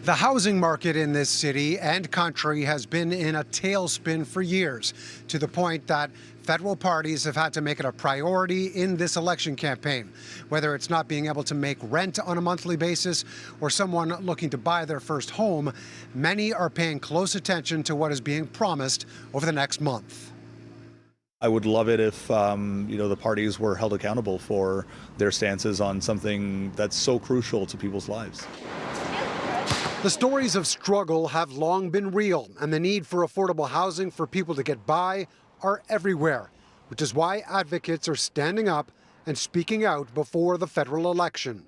The housing market in this city and country has been in a tailspin for years, to the point that federal parties have had to make it a priority in this election campaign. Whether it's not being able to make rent on a monthly basis or someone looking to buy their first home, many are paying close attention to what is being promised over the next month. I would love it if the parties were held accountable for their stances on something that's so crucial to people's lives. The stories of struggle have long been real, and the need for affordable housing for people to get by are everywhere, which is why advocates are standing up and speaking out before the federal election.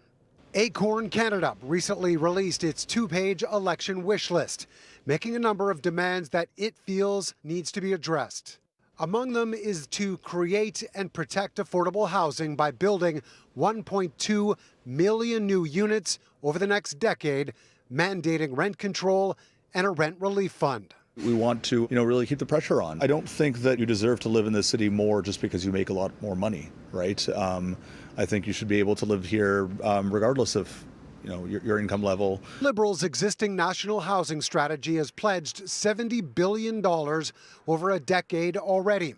Acorn Canada recently released its two-page election wish list, making a number of demands that it feels needs to be addressed. Among them is to create and protect affordable housing by building 1.2 million new units over the next decade, mandating rent control and a rent relief fund. We want to, really keep the pressure on. I don't think that you deserve to live in this city more just because you make a lot more money, right? I think you should be able to live here regardless of, your income level. Liberals' existing national housing strategy has pledged $70 billion over a decade already,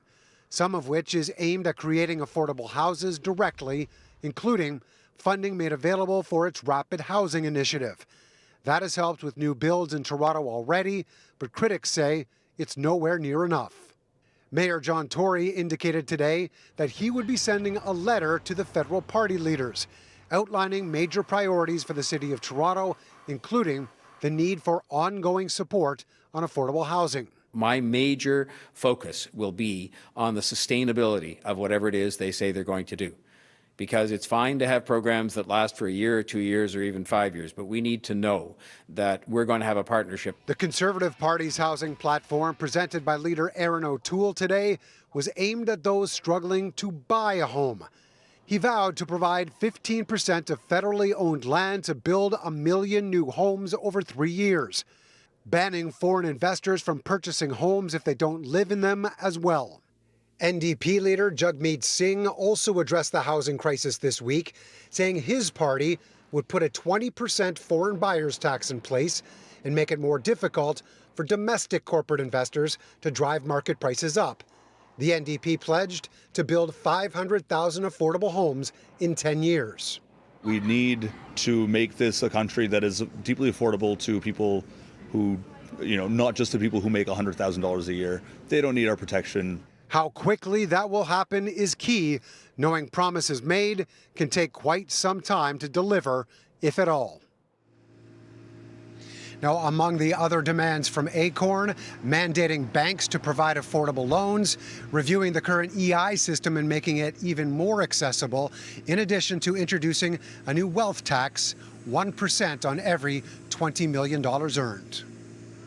some of which is aimed at creating affordable houses directly, including funding made available for its Rapid Housing Initiative. That has helped with new builds in Toronto already, but critics say it's nowhere near enough. Mayor John Tory indicated today that he would be sending a letter to the federal party leaders, outlining major priorities for the City of Toronto, including the need for ongoing support on affordable housing. My major focus will be on the sustainability of whatever it is they say they're going to do. Because it's fine to have programs that last for a year or 2 years or even 5 years, but we need to know that we're going to have a partnership. The Conservative Party's housing platform, presented by leader Aaron O'Toole today, was aimed at those struggling to buy a home. He vowed to provide 15% of federally owned land to build 1 million new homes over 3 years, banning foreign investors from purchasing homes if they don't live in them as well. NDP leader Jagmeet Singh also addressed the housing crisis this week, saying his party would put a 20% foreign buyers tax in place and make it more difficult for domestic corporate investors to drive market prices up. The NDP pledged to build 500,000 affordable homes in 10 years. We need to make this a country that is deeply affordable to people who, not just to people who make $100,000 a year. They don't need our protection. How quickly that will happen is key, knowing promises made can take quite some time to deliver, if at all. Now, among the other demands from Acorn, mandating banks to provide affordable loans, reviewing the current EI system and making it even more accessible, in addition to introducing a new wealth tax, 1% on every $20 million earned.